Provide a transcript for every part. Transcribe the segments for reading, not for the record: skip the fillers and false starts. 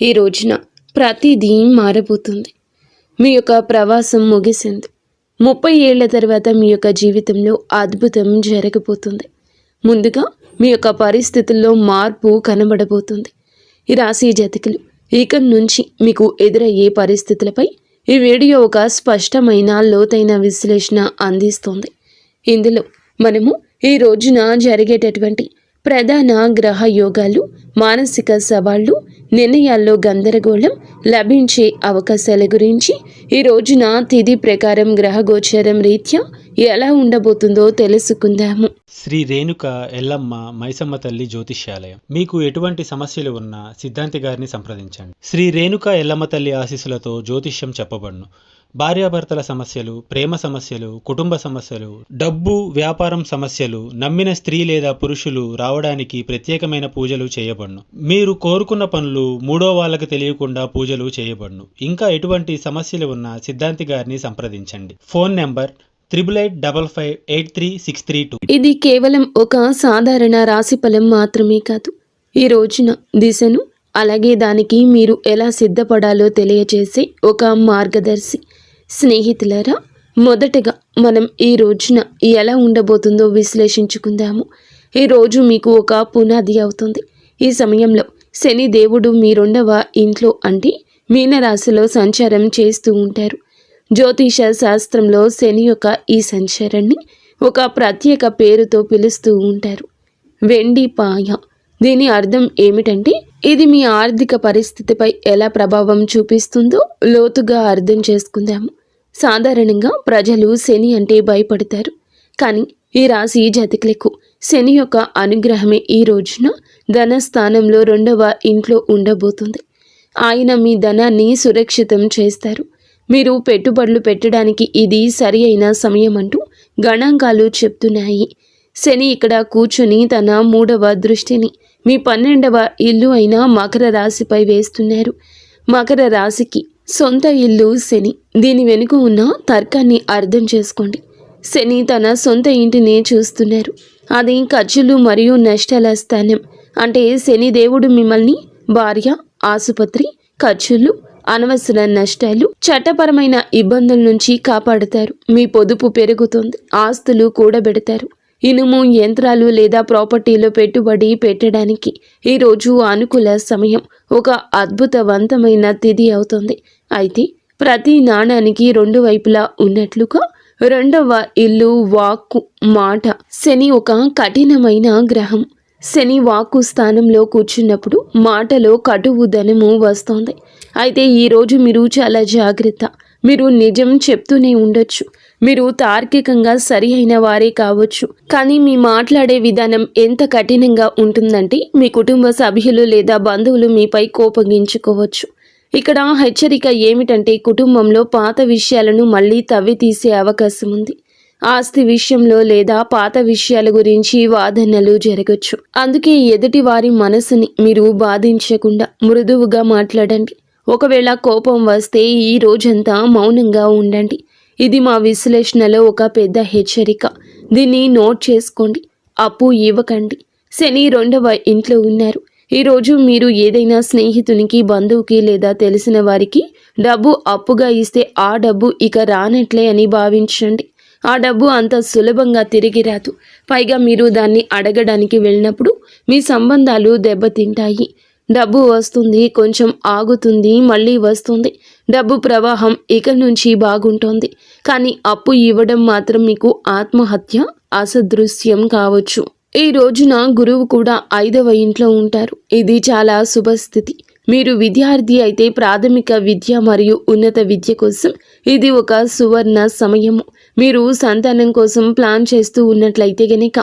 ఈ రోజున ప్రతిదీ మారబోతుంది. మీ యొక్క ప్రవాసం ముగిసింది. 30 ఏళ్ల తర్వాత మీ యొక్క జీవితంలో అద్భుతం జరగబోతుంది. ముందుగా మీ యొక్క పరిస్థితుల్లో మార్పు కనబడబోతుంది. ఈ రాశి జాతకులు ఇక నుంచి మీకు ఎదురయ్యే పరిస్థితులపై ఈ వీడియో ఒక స్పష్టమైన లోతైన విశ్లేషణ అందిస్తుంది. ఇందులో మనము ఈ రోజున జరిగేటటువంటి ప్రధాన గ్రహ యోగాలు, మానసిక సవాళ్లు, నిర్ణయాల్లో గందరగోళం, లభించే అవకాశాల గురించి, ఈ రోజున తిథి ప్రకారం గ్రహ గోచారం రీత్యా ఎలా ఉండబోతుందో తెలుసుకుందాము. శ్రీ రేణుక ఎల్లమ్మ మైసమ్మ తల్లి జ్యోతిష్యాలయం. మీకు ఎటువంటి సమస్యలు ఉన్నా సిద్ధాంతి గారిని సంప్రదించండి. శ్రీ రేణుక ఎల్లమ్మ తల్లి ఆశీస్సులతో జ్యోతిష్యం చెప్పబడును. భార్యాభర్తల సమస్యలు, ప్రేమ సమస్యలు, కుటుంబ సమస్యలు, డబ్బు, వ్యాపారం సమస్యలు, నమ్మిన స్త్రీ లేదా పురుషులు రావడానికి ప్రత్యేకమైన పూజలు చేయబడును. మీరు కోరుకున్న పనులు మూడో వాళ్ళకి తెలియకుండా పూజలు చేయబడును. ఇంకా ఎటువంటి సమస్యలు ఉన్నా సిద్ధాంతి గారిని సంప్రదించండి. Phone number 8855836332. ఇది కేవలం ఒక సాధారణ రాశిఫలం మాత్రమే కాదు. ఈ రోజున దిశను, అలాగే దానికి మీరు ఎలా సిద్ధపడాలో తెలియజేసే ఒక మార్గదర్శి. స్నేహితులారా, మొదటగా మనం ఈ రోజున ఎలా ఉండబోతుందో విశ్లేషించుకుందాము. ఈ రోజు మీకు ఒక పునాది అవుతుంది. ఈ సమయంలో శని దేవుడు మీ 2వ ఇంట్లో అంటే మీనరాశిలో సంచారం చేస్తూ ఉంటారు. జ్యోతిష శాస్త్రంలో శని యొక్క ఈ సంచారాన్ని ఒక ప్రత్యేక పేరుతో పిలుస్తూ ఉంటారు, వెండి పాయ. దీని అర్థం ఏమిటంటే ఇది మీ ఆర్థిక పరిస్థితిపై ఎలా ప్రభావం చూపిస్తుందో లోతుగా అర్థం చేసుకుందాము. సాధారణంగా ప్రజలు శని అంటే భయపడతారు, కానీ ఈ రాశి జాతకులకు శని యొక్క అనుగ్రహమే ఈ రోజున ధనస్థానంలో 2వ ఇంట్లో ఉండబోతుంది. ఆయన మీ ధనాన్ని సురక్షితం చేస్తారు. మీరు పెట్టుబడులు పెట్టడానికి ఇది సరి అయిన సమయం అంటూ గణాంకాలు చెప్తున్నాయి. శని ఇక్కడ కూర్చొని తన 3వ దృష్టిని మీ 12వ ఇల్లు అయిన మకర రాశిపై వేస్తున్నారు. మకర రాశికి సొంత ఇల్లు శని. దీని వెనుక ఉన్న తర్కాన్ని అర్థం చేసుకోండి. శని తన సొంత ఇంటిని చూస్తున్నారు. అది ఖర్చులు మరియు నష్టాల స్థానం. అంటే శని దేవుడు మిమ్మల్ని భార్య, ఆసుపత్రి ఖర్చులు, అనవసర నష్టాలు, చట్టపరమైన ఇబ్బందుల నుంచి కాపాడుతారు. మీ పొదుపు పెరుగుతుంది. ఆస్తులు కూడబెడతారు. ఇనుము, యంత్రాలు లేదా ప్రాపర్టీలో పెట్టుబడి పెట్టడానికి ఈరోజు అనుకూల సమయం. ఒక అద్భుతవంతమైన తిథి అవుతుంది. అయితే ప్రతి నాణానికి 2 వైపులా ఉన్నట్లుగా 2వ ఇల్లు, వాక్కు, మాట. శని ఒక కఠినమైన గ్రహం. శని వాక్కు స్థానంలో కూర్చున్నప్పుడు మాటలో కటువు ధనము వస్తోంది. అయితే ఈరోజు మీరు చాలా జాగ్రత్త. మీరు నిజం చెప్తూనే ఉండొచ్చు. మీరు తార్కికంగా సరి అయిన వారే కావచ్చు, కానీ మీ మాట్లాడే విధానం ఎంత కఠినంగా ఉంటుందంటే మీ కుటుంబ సభ్యులు లేదా బంధువులు మీపై కోపగించుకోవచ్చు. ఇక్కడ హెచ్చరిక ఏమిటంటే కుటుంబంలో పాత విషయాలను మళ్ళీ తవ్వి తీసే అవకాశం ఉంది. ఆస్తి విషయంలో లేదా పాత విషయాల గురించి వాదనలు జరగచ్చు. అందుకే ఎదుటి వారి మనసుని మీరు బాధించకుండా మృదువుగా మాట్లాడండి. ఒకవేళ కోపం వస్తే ఈ రోజంతా మౌనంగా ఉండండి. ఇది మా విశ్లేషణలో ఒక పెద్ద హెచ్చరిక. దీన్ని నోట్ చేసుకోండి. అప్పు ఇవ్వకండి. శని 2వ ఇంట్లో ఉన్నారు. ఈరోజు మీరు ఏదైనా స్నేహితునికి, బంధువుకి లేదా తెలిసిన వారికి డబ్బు అప్పుగా ఇస్తే ఆ డబ్బు ఇక రానట్లే అని భావించండి. ఆ డబ్బు అంత సులభంగా తిరిగి రాదు. పైగా మీరు దాన్ని అడగడానికి వెళ్ళినప్పుడు మీ సంబంధాలు దెబ్బతింటాయి. డబ్బు వస్తుంది, కొంచెం ఆగుతుంది, మళ్ళీ వస్తుంది. డబ్బు ప్రవాహం ఇక నుంచి బాగుంటుంది. కానీ అప్పు ఇవ్వడం మాత్రం మీకు ఆత్మహత్య అసదృశ్యం కావచ్చు. ఈ రోజున గురువు కూడా 5వ ఇంట్లో ఉంటారు. ఇది చాలా శుభస్థితి. మీరు విద్యార్థి అయితే ప్రాథమిక విద్య మరియు ఉన్నత విద్య కోసం ఇది ఒక సువర్ణ సమయము. మీరు సంతానం కోసం ప్లాన్ చేస్తూ ఉన్నట్లయితే గనక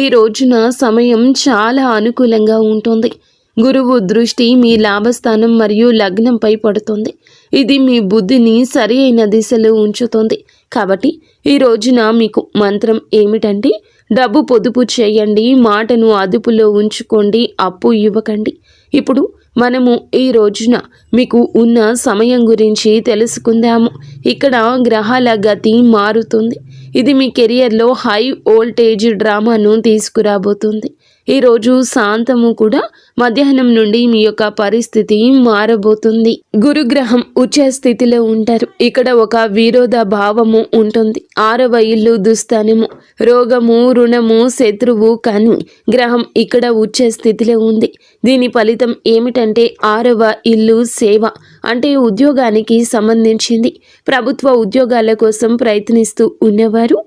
ఈ రోజున సమయం చాలా అనుకూలంగా ఉంటుంది. గురువు దృష్టి మీ లాభస్థానం మరియు లగ్నంపై పడుతుంది. ఇది మీ బుద్ధిని సరి అయిన దిశలో ఉంచుతుంది. కాబట్టి ఈ రోజున మీకు మంత్రం ఏమిటంటే డబ్బు పొదుపు చేయండి, మాటను అదుపులో ఉంచుకోండి, అప్పు ఇవ్వకండి. ఇప్పుడు మనము ఈ రోజున మీకు ఉన్న సమయం గురించి తెలుసుకుందాము. ఇక్కడ గ్రహాల గతి మారుతుంది. ఇది మీ కెరియర్లో హై వోల్టేజ్ డ్రామాను తీసుకురాబోతుంది. ఈరోజు శాంతము కూడా మధ్యాహ్నం నుండి మీ యొక్క పరిస్థితి మారబోతుంది. గురుగ్రహం ఉచ్చ స్థితిలో ఉంటారు. ఇక్కడ ఒక విరోధ భావము ఉంటుంది. 6వ ఇల్లు దుస్థానము, రోగము, రుణము, శత్రువు. కానీ గ్రహం ఇక్కడ ఉచ్చ స్థితిలో ఉంది. దీని ఫలితం ఏమిటంటే 6వ ఇల్లు సేవ, అంటే ఉద్యోగానికి సంబంధించింది. ప్రభుత్వ ఉద్యోగాల కోసం ప్రయత్నిస్తూ ఉన్నవారు,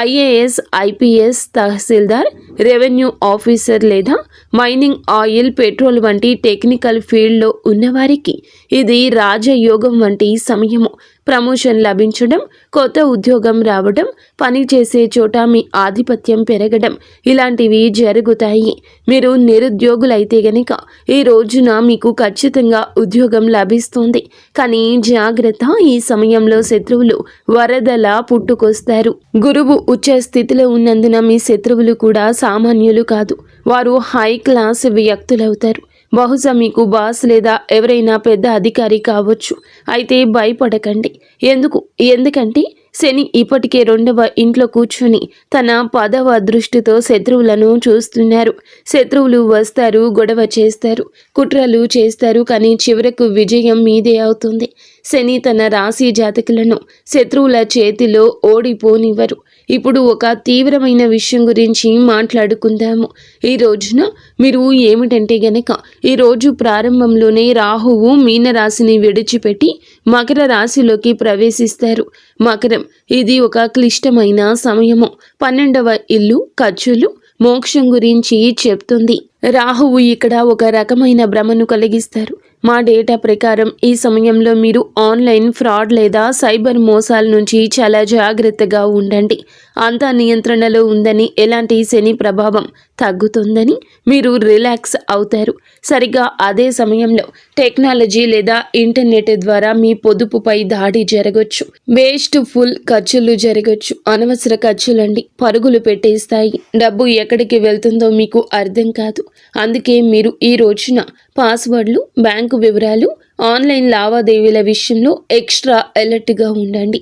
ఐఏఎస్, ఐపీఎస్, తహసీల్దార్, రెవెన్యూ ఆఫీసర్ లేదా మైనింగ్, ఆయిల్, పెట్రోల్ వంటి టెక్నికల్ ఫీల్డ్లో ఉన్నవారికి ఇది రాజయోగం వంటి సమయము. ప్రమోషన్ లభించడం, కొత్త ఉద్యోగం రావడం, పని చేసే చోట మీ ఆధిపత్యం పెరగడం ఇలాంటివి జరుగుతాయి. మీరు నిరుద్యోగులైతే గనక ఈ రోజున మీకు ఖచ్చితంగా ఉద్యోగం లభిస్తుంది. కానీ జాగ్రత్త, ఈ సమయంలో శత్రువులు వరదలా పుట్టుకొస్తారు. గురువు ఉచ్చ స్థితిలో ఉన్నందున మీ శత్రువులు కూడా సామాన్యులు కాదు. వారు హై క్లాస్ వ్యక్తులవుతారు. బహుశా మీకు బాస్ లేదా ఎవరైనా పెద్ద అధికారి కావచ్చు. అయితే భయపడకండి. ఎందుకంటే శని ఇప్పటికే 2వ ఇంట్లో కూర్చొని తన 10వ దృష్టితో శత్రువులను చూస్తున్నారు. శత్రువులు వస్తారు, గొడవ చేస్తారు, కుట్రలు చేస్తారు. కానీ చివరకు విజయం మీదే అవుతుంది. శని తన రాశి జాతకులను శత్రువుల చేతిలో ఓడిపోనివ్వరు. ఇప్పుడు ఒక తీవ్రమైన విషయం గురించి మాట్లాడుకుందాము. ఈ రోజున మీరు ఏమిటంటే గనక ఈ రోజు ప్రారంభంలోనే రాహువు మీనరాశిని విడిచిపెట్టి మకర రాశిలోకి ప్రవేశిస్తారు. మకరం ఇది ఒక క్లిష్టమైన సమయము. 12వ ఇల్లు ఖర్చులు, మోక్షం గురించి చెప్తుంది. రాహువు ఇక్కడ ఒక రకమైన భ్రమను కలిగిస్తారు. మా డేటా ప్రకారం ఈ సమయంలో మీరు ఆన్లైన్ ఫ్రాడ్ లేదా సైబర్ మోసాల నుంచి చాలా జాగ్రత్తగా ఉండండి. అంతా నియంత్రణలో ఉందని, ఎలాంటి శని ప్రభావం తగ్గుతుందని మీరు రిలాక్స్ అవుతారు. సరిగ్గా అదే సమయంలో టెక్నాలజీ లేదా ఇంటర్నెట్ ద్వారా మీ పొదుపుపై దాడి జరగచ్చు. వేస్ట్ ఫుల్ ఖర్చులు జరగచ్చు. అనవసర ఖర్చులండి పరుగులు పెట్టేస్తాయి. డబ్బు ఎక్కడికి వెళ్తుందో మీకు అర్థం కాదు. అందుకే మీరు ఈ రోజున పాస్వర్డ్లు, బ్యాంకు వివరాలు, ఆన్లైన్ లావాదేవీల విషయంలో ఎక్స్ట్రా అలర్ట్గా ఉండండి.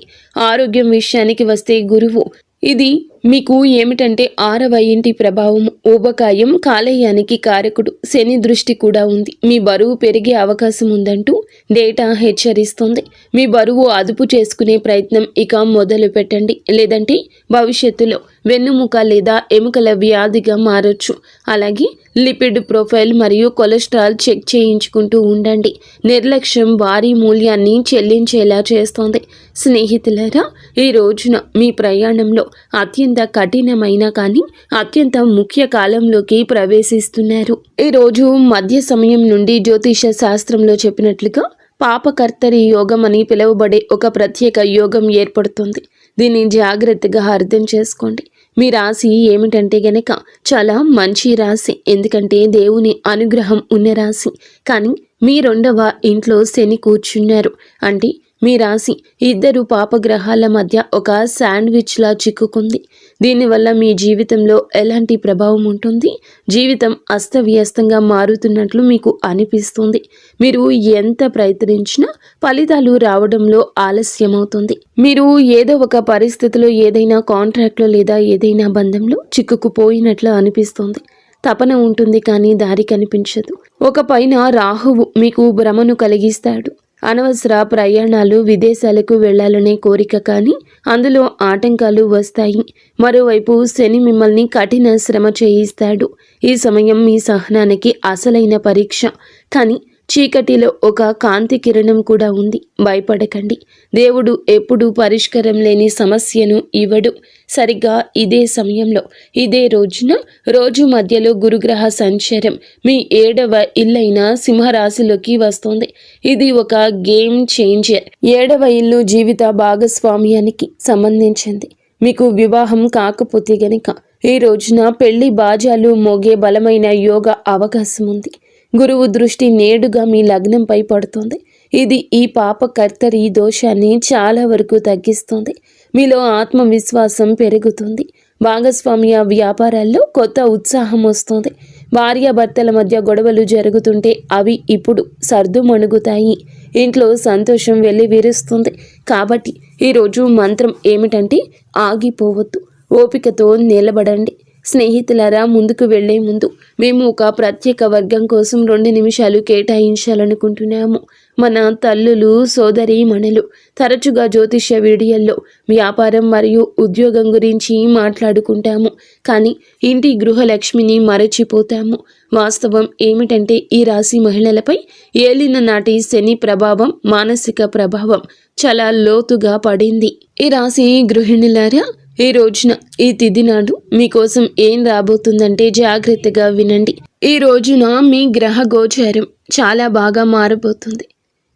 ఆరోగ్యం విషయానికి వస్తే గురువు ఇది మీకు ఏమిటంటే 6వ ఇంటి ప్రభావం, ఊబకాయం, కాలేయానికి కారకుడు. శని దృష్టి కూడా ఉంది. మీ బరువు పెరిగే అవకాశం ఉందంటూ డేటా హెచ్చరిస్తుంది. మీ బరువు అదుపు చేసుకునే ప్రయత్నం ఇక మొదలు పెట్టండి. లేదంటే భవిష్యత్తులో వెన్నుముక లేదా ఎముకల వ్యాధిగా మారొచ్చు. అలాగే లిపిడ్ ప్రొఫైల్ మరియు కొలెస్ట్రాల్ చెక్ చేయించుకుంటూ ఉండండి. నిర్లక్ష్యం భారీ మూల్యాన్ని చెల్లించేలా చేస్తోంది. స్నేహితులారా, ఈ రోజున మీ ప్రయాణంలో అత్యంత కఠినమైన కానీ అత్యంత ముఖ్య కాలంలోకి ప్రవేశిస్తున్నారు. ఈరోజు మధ్య సమయం నుండి జ్యోతిష శాస్త్రంలో చెప్పినట్లుగా పాపకర్తరి యోగం అని పిలువబడే ఒక ప్రత్యేక యోగం ఏర్పడుతుంది. దీన్ని జాగ్రత్తగా అర్థం చేసుకోండి. మీ రాశి ఏమిటంటే గనక చాలా మంచి రాశి. ఎందుకంటే దేవుని అనుగ్రహం ఉన్న రాశి. కానీ మీ 2వ ఇంట్లో శని కూర్చున్నారు. అంటే మీ రాశి 2 పాపగ్రహాల మధ్య ఒక శాండ్విచ్లా చిక్కుకుంది. దీనివల్ల మీ జీవితంలో ఎలాంటి ప్రభావం ఉంటుంది? జీవితం అస్తవ్యస్తంగా మారుతున్నట్లు మీకు అనిపిస్తుంది. మీరు ఎంత ప్రయత్నించినా ఫలితాలు రావడంలో ఆలస్యమవుతుంది. మీరు ఏదో ఒక పరిస్థితిలో, ఏదైనా కాంట్రాక్ట్లో లేదా ఏదైనా బంధంలో చిక్కుకుపోయినట్లు అనిపిస్తుంది. తపన ఉంటుంది కానీ దారి కనిపించదు. ఒక పైన రాహువు మీకు భ్రమను కలిగిస్తాడు. అనవసర ప్రయాణాలు, విదేశాలకు వెళ్లాలనే కోరిక, కానీ అందులో ఆటంకాలు వస్తాయి. మరోవైపు శని మిమ్మల్ని కఠిన శ్రమ చేయిస్తాడు. ఈ సమయం మీ సహనానికి అసలైన పరీక్ష. కానీ చీకటిలో ఒక కాంతి కిరణం కూడా ఉంది. భయపడకండి. దేవుడు ఎప్పుడూ పరిష్కారం లేని సమస్యను ఇవ్వడు. సరిగ్గా ఇదే సమయంలో, ఇదే రోజున, రోజు మధ్యలో గురుగ్రహ సంచారం మీ 7వ ఇల్లైన సింహరాశిలోకి వస్తుంది. ఇది ఒక గేమ్ చేంజర్. 7వ ఇల్లు జీవిత భాగస్వామ్యానికి సంబంధించింది. మీకు వివాహం కాకపోతే గనక ఈ రోజున పెళ్లి బాజాలు మోగే బలమైన యోగ అవకాశం ఉంది. గురువు దృష్టి నేడుగా మీ లగ్నంపై పడుతుంది. ఇది ఈ పాపకర్తరి దోషాన్ని చాలా వరకు తగ్గిస్తుంది. మీలో ఆత్మవిశ్వాసం పెరుగుతుంది. భాగస్వామ్య వ్యాపారాల్లో కొత్త ఉత్సాహం వస్తుంది. భార్యాభర్తల మధ్య గొడవలు జరుగుతుంటే అవి ఇప్పుడు సర్దుమణుగుతాయి. ఇంట్లో సంతోషం వెల్లివిరుస్తుంది. కాబట్టి ఈరోజు మంత్రం ఏమిటంటే ఆగిపోవద్దు, ఓపికతో నిలబడండి. స్నేహితులారా, ముందుకు వెళ్లే ముందు మేము ఒక ప్రత్యేక వర్గం కోసం 2 నిమిషాలు కేటాయించాలనుకుంటున్నాము. మన తల్లులు, సోదరీమణులు తరచుగా జ్యోతిష్య వీడియోల్లో వ్యాపారం మరియు ఉద్యోగం గురించి మాట్లాడుకుంటాము, కానీ ఇంటి గృహలక్ష్మిని మరచిపోతాము. వాస్తవం ఏమిటంటే ఈ రాశి మహిళలపై ఏలిన నాటి శని ప్రభావం, మానసిక ప్రభావం చాలా లోతుగా పడింది. ఈ రాశి గృహిణులారా, ఈ రోజున ఈ తిథి నాడు మీకోసం ఏం రాబోతుందంటే జాగ్రత్తగా వినండి. ఈ రోజున మీ గ్రహ గోచారం చాలా బాగా మారబోతుంది.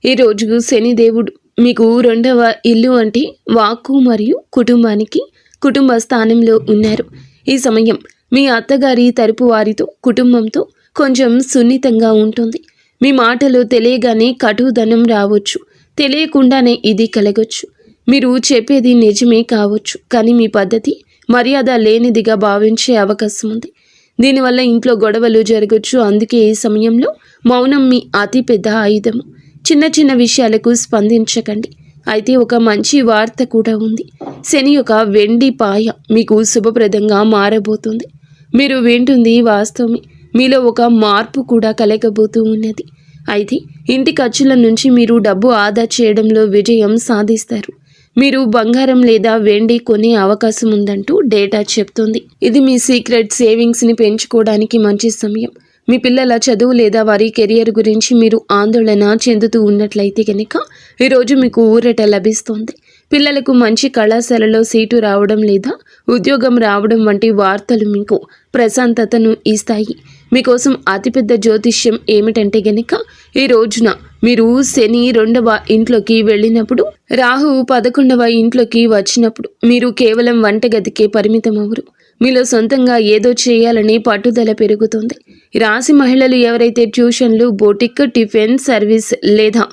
ఈ రోజు శనిదేవుడు మీకు 2వ ఇల్లు అంటే వాక్కు మరియు కుటుంబానికి కుటుంబ స్థానంలో ఉన్నారు. ఈ సమయం మీ అత్తగారి తరపు వారితో, కుటుంబంతో కొంచెం సున్నితంగా ఉంటుంది. మీ మాటలు తెలియగానే కటుదనం రావచ్చు, తెలియకుండానే ఇది కలగొచ్చు. మీరు చెప్పేది నిజమే కావచ్చు, కానీ మీ పద్ధతి మర్యాద లేనిదిగా భావించే అవకాశం ఉంది. దీనివల్ల ఇంట్లో గొడవలు జరగచ్చు. అందుకే ఈ సమయంలో మౌనం మీ అతిపెద్ద ఆయుధము. చిన్న చిన్న విషయాలకు స్పందించకండి. అయితే ఒక మంచి వార్త కూడా ఉంది. శని యొక్క వెండి పాయ మీకు శుభప్రదంగా మారబోతుంది. మీరు వింటుంది వాస్తవమే. మీలో ఒక మార్పు కూడా కలగబోతూ ఉన్నది. అయితే ఇంటి ఖర్చుల నుంచి మీరు డబ్బు ఆదా చేయడంలో విజయం సాధిస్తారు. మీరు బంగారం లేదా వెండి కొనే అవకాశం ఉందంటూ డేటా చెప్తుంది. ఇది మీ సీక్రెట్ సేవింగ్స్ని పెంచుకోవడానికి మంచి సమయం. మీ పిల్లల చదువు లేదా వారి కెరియర్ గురించి మీరు ఆందోళన చెందుతూ ఉన్నట్లయితే కనుక ఈరోజు మీకు ఊరట లభిస్తుంది. పిల్లలకు మంచి కళాశాలలో సీటు రావడం లేదా ఉద్యోగం రావడం వంటి వార్తలు మీకు ప్రశాంతతను ఇస్తాయి. మీకోసం అతిపెద్ద జ్యోతిష్యం ఏమిటంటే గనక ఈ రోజున మీరు శని 2వ ఇంట్లోకి వెళ్ళినప్పుడు, రాహువు 11వ ఇంట్లోకి వచ్చినప్పుడు మీరు కేవలం వంటగదికే పరిమితం అవ్వరు. మీలో సొంతంగా ఏదో చేయాలని పట్టుదల పెరుగుతుంది. రాశి మహిళలు ఎవరైతే ట్యూషన్లు, బొటిక్, టిఫిన్ సర్వీస్ లేదా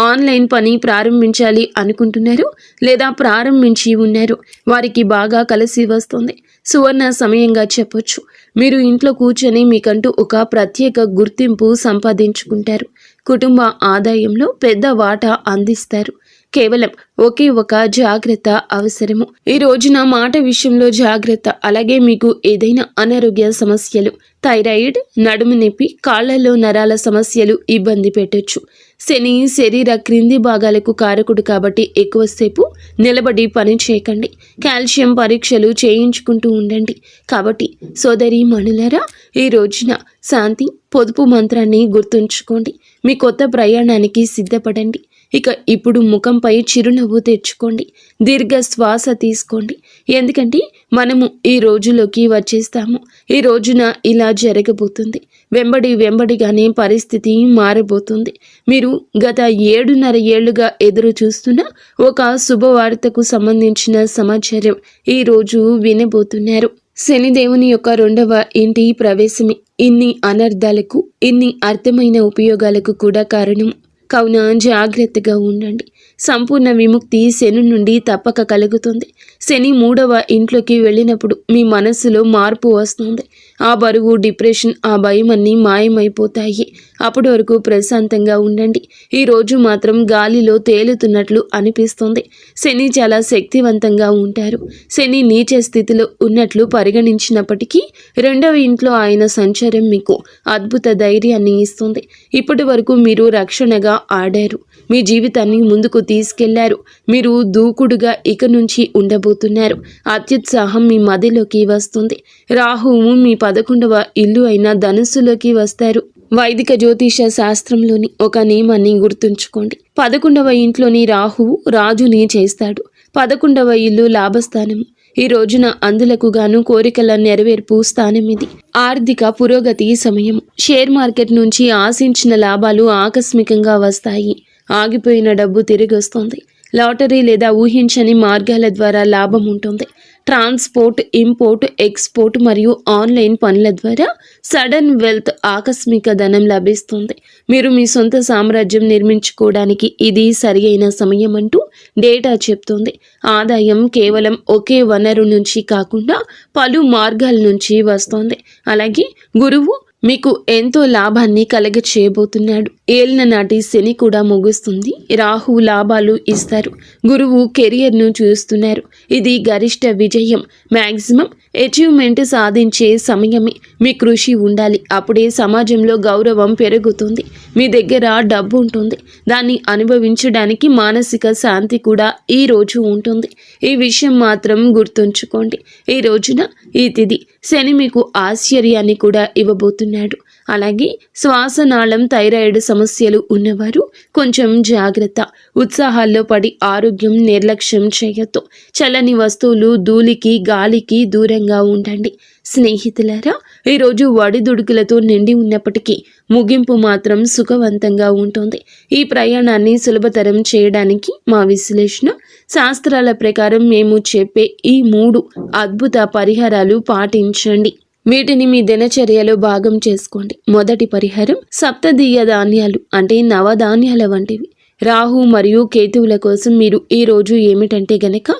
ఆన్లైన్ పని ప్రారంభించాలి అనుకుంటున్నారో లేదా ప్రారంభించి ఉన్నారో వారికి బాగా కలిసి వస్తుంది. సువర్ణ సమయంగా చెప్పొచ్చు. మీరు ఇంట్లో కూర్చొని మీకంటూ ఒక ప్రత్యేక గుర్తింపు సంపాదించుకుంటారు. కుటుంబ ఆదాయంలో పెద్ద వాటా అందిస్తారు. కేవలం ఒకే ఒక జాగ్రత్త అవసరము. ఈ రోజున మాట విషయంలో జాగ్రత్త. అలాగే మీకు ఏదైనా అనారోగ్య సమస్యలు, థైరాయిడ్, నడుము నొప్పి, కాళ్లలో నరాల సమస్యలు ఇబ్బంది పెట్టొచ్చు. శని శరీర క్రింది భాగాలకు కారకుడు కాబట్టి ఎక్కువసేపు నిలబడి పని చేయకండి. కాల్షియం పరీక్షలు చేయించుకుంటూ ఉండండి. కాబట్టి సోదరి మణులరా, ఈ రోజున శాంతి, పొదుపు మంత్రాన్ని గుర్తుంచుకోండి. మీ కొత్త ప్రయాణానికి సిద్ధపడండి. ఇక ఇప్పుడు ముఖంపై చిరునవ్వు తెచ్చుకోండి. దీర్ఘ శ్వాస తీసుకోండి. ఎందుకంటే మనము ఈ రోజులోకి వచ్చేస్తాము. ఈ రోజున ఇలా జరగబోతుంది. వెంబడిగానే పరిస్థితి మారబోతుంది. మీరు గత 7.5 ఏళ్లుగా ఎదురు చూస్తున్న ఒక శుభవార్తకు సంబంధించిన సమాచారం ఈ రోజు వినబోతున్నారు. శనిదేవుని యొక్క 2వ ఇంటి ప్రవేశమే ఇన్ని అనర్థాలకు, ఇన్ని అర్థమైన ఉపయోగాలకు కూడా కారణం. కావున జాగ్రత్తగా ఉండండి. సంపూర్ణ విముక్తి శని నుండి తప్పక కలుగుతుంది. శని 3వ ఇంట్లోకి వెళ్ళినప్పుడు మీ మనస్సులో మార్పు వస్తుంది. ఆ బరువు, డిప్రెషన్, ఆ భయం అన్నీ మాయమైపోతాయి. అప్పటి వరకు ప్రశాంతంగా ఉండండి. ఈ రోజు మాత్రం గాలిలో తేలుతున్నట్లు అనిపిస్తుంది. శని చాలా శక్తివంతంగా ఉంటారు. శని నీచ స్థితిలో ఉన్నట్లు పరిగణించినప్పటికీ 2వ ఇంట్లో ఆయన సంచారం మీకు అద్భుత ధైర్యాన్ని ఇస్తుంది. ఇప్పటి వరకు మీరు రక్షణగా ఆడారు. మీ జీవితాన్ని ముందుకు తీసుకెళ్లారు. మీరు దూకుడుగా ఇక నుంచి ఉండబోతున్నారు. అత్యుత్సాహం మీ మదిలోకి వస్తుంది. రాహువు మీ 11వ ఇల్లు అయిన ధనుస్సులోకి వస్తారు. వైదిక జ్యోతిష శాస్త్రంలోని ఒక నియమాన్ని గుర్తుంచుకోండి. 11వ ఇంట్లోని రాహువు రాజుని చేస్తాడు. 11వ ఇల్లు లాభస్థానము. ఈ రోజున అందులకు గాను కోరికల నెరవేర్పు స్థానం ఇది. ఆర్థిక పురోగతి సమయం. షేర్ మార్కెట్ నుంచి ఆశించిన లాభాలు ఆకస్మికంగా వస్తాయి. ఆగిపోయిన డబ్బు తిరిగి వస్తుంది. లాటరీ లేదా ఊహించని మార్గాల ద్వారా లాభం ఉంటుంది. ట్రాన్స్పోర్ట్, ఇంపోర్ట్, ఎక్స్పోర్ట్ మరియు ఆన్లైన్ పనుల ద్వారా సడన్ వెల్త్, ఆకస్మిక ధనం లభిస్తుంది. మీరు మీ సొంత సామ్రాజ్యం నిర్మించుకోవడానికి ఇది సరి అయిన సమయం అంటూ డేటా చెప్తుంది. ఆదాయం కేవలం ఒకే వనరు నుంచి కాకుండా పలు మార్గాల నుంచి వస్తుంది. అలాగే గురువు మీకు ఎంతో లాభాన్ని కలగ చేయబోతున్నాడు. ఏలిన నాటి శని కూడా ముగుస్తుంది. రాహు లాభాలు ఇస్తారు. గురువు కెరియర్ను చూస్తున్నారు. ఇది గరిష్ట విజయం, మ్యాక్సిమం అచీవ్మెంట్ సాధించే సమయమే. మీ కృషి ఉండాలి. అప్పుడే సమాజంలో గౌరవం పెరుగుతుంది. మీ దగ్గర డబ్బు ఉంటుంది. దాన్ని అనుభవించడానికి మానసిక శాంతి కూడా ఈ రోజు ఉంటుంది. ఈ విషయం మాత్రం గుర్తుంచుకోండి. ఈ రోజున ఈ తిథి శని మీకు ఆశ్చర్యాన్ని కూడా ఇవ్వబోతున్నాడు. అలాగే శ్వాసనాళం, థైరాయిడ్ సమస్యలు ఉన్నవారు కొంచెం జాగ్రత్త. ఉత్సాహాల్లో పడి ఆరోగ్యం నిర్లక్ష్యం చేయొద్దు. చల్లని వస్తువులు, ధూళికి, గాలికి దూరంగా ఉండండి. స్నేహితులారా, ఈరోజు ఒడిదుడుకులతో నిండి ఉన్నప్పటికీ ముగింపు మాత్రం సుఖవంతంగా ఉంటుంది. ఈ ప్రయాణాన్ని సులభతరం చేయడానికి మా విశ్లేషణ శాస్త్రాల ప్రకారం మేము చెప్పే ఈ 3 అద్భుత పరిహారాలు పాటించండి. వీటిని మీ దినచర్యలో భాగం చేసుకోండి. మొదటి పరిహారం సప్తదీయ ధాన్యాలు అంటే నవధాన్యాల వంటివి. రాహు మరియు కేతువుల కోసం మీరు ఈ రోజు ఏమిటంటే గనక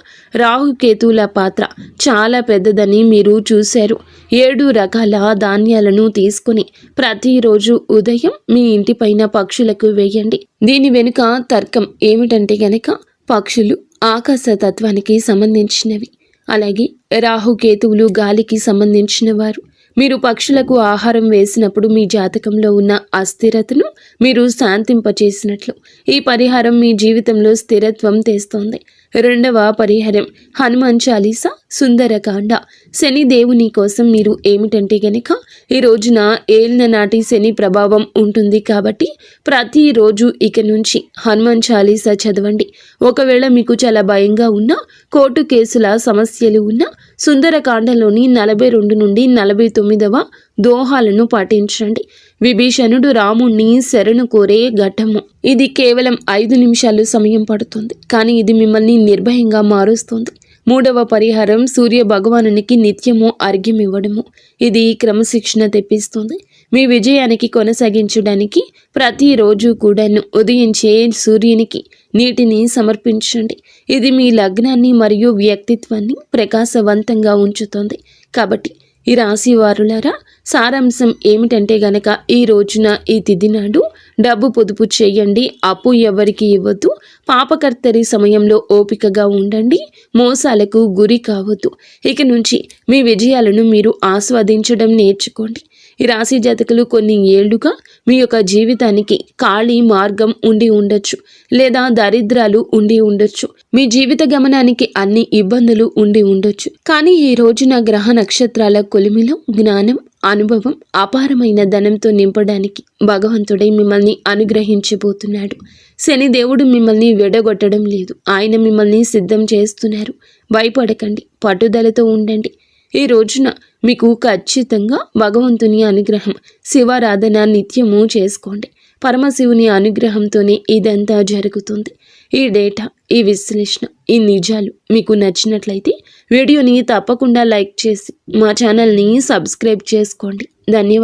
రాహు కేతువుల పాత్ర చాలా పెద్దదని మీరు చూశారు. 7 రకాల ధాన్యాలను తీసుకుని ప్రతిరోజు ఉదయం మీ ఇంటిపైన పక్షులకు వేయండి. దీని వెనుక తర్కం ఏమిటంటే గనక పక్షులు ఆకాశ తత్వానికి సంబంధించినవి. అలాగే రాహుకేతువులు గాలికి సంబంధించిన వారు. మీరు పక్షులకు ఆహారం వేసినప్పుడు మీ జాతకంలో ఉన్న అస్థిరతను మీరు శాంతింపచేసినట్లు. ఈ పరిహారం మీ జీవితంలో స్థిరత్వం తెస్తోంది. రెండవ పరిహారం హనుమాన్ చాలీసా, సుందరకాండ. శని దేవుని కోసం మీరు ఏమిటంటే గనక ఈ రోజున ఏలిన నాటి శని ప్రభావం ఉంటుంది కాబట్టి ప్రతిరోజు ఇక నుంచి హనుమాన్ చాలీసా చదవండి. ఒకవేళ మీకు చాలా భయంగా ఉన్నా, కోర్టు కేసుల సమస్యలు ఉన్నా సుందరకాండలోని 42 నుండి 49వ దోహాలను పాటించండి. విభీషణుడు రాముణ్ణి శరణు కోరే ఘట్టము. ఇది కేవలం 5 నిమిషాలు సమయం పడుతుంది, కానీ ఇది మిమ్మల్ని నిర్భయంగా మారుస్తుంది. మూడవ పరిహారం సూర్య భగవానునికి నిత్యము అర్ఘ్యం ఇవ్వడము. ఇది క్రమశిక్షణ తెప్పిస్తుంది. మీ విజయానికి కొనసాగించడానికి ప్రతిరోజు కూడాను ఉదయించే సూర్యునికి నీటిని సమర్పించండి. ఇది మీ లగ్నాన్ని మరియు వ్యక్తిత్వాన్ని ప్రకాశవంతంగా ఉంచుతుంది. కాబట్టి ఈ రాశి వారులారా, సారాంశం ఏమిటంటే గనక ఈ రోజున ఈ తిథి నాడు డబ్బు పొదుపు చేయండి. అప్పు ఎవరికి ఇవ్వద్దు. పాపకర్తరి సమయంలో ఓపికగా ఉండండి. మోసాలకు గురి కావద్దు. ఇక నుంచి మీ విజయాలను మీరు ఆస్వాదించడం నేర్చుకోండి. ఈ రాశి జాతకులు కొన్ని ఏళ్లుగా మీ యొక్క జీవితానికి ఖాళీ మార్గం ఉండి ఉండొచ్చు, లేదా దరిద్రాలు ఉండి ఉండొచ్చు. మీ జీవిత గమనానికి అన్ని ఇబ్బందులు ఉండి ఉండొచ్చు. కానీ ఈ రోజున గ్రహ నక్షత్రాల కొలిమిలో జ్ఞానం, అనుభవం, అపారమైన ధనంతో నింపడానికి భగవంతుడే మిమ్మల్ని అనుగ్రహించబోతున్నాడు. శని దేవుడు మిమ్మల్ని విడగొట్టడం లేదు. ఆయన మిమ్మల్ని సిద్ధం చేస్తున్నారు. భయపడకండి, పట్టుదలతో ఉండండి. ఈ రోజున మీకు ఖచ్చితంగా భగవంతుని అనుగ్రహం, శివారాధన నిత్యము చేసుకోండి. పరమశివుని అనుగ్రహంతోనే ఇదంతా జరుగుతుంది. ఈ డేటా, ఈ విశ్లేషణ, ఈ నిజాలు మీకు నచ్చినట్లయితే వీడియోని తప్పకుండా లైక్ చేసి మా ఛానల్ని సబ్స్క్రైబ్ చేసుకోండి. ధన్యవాదాలు.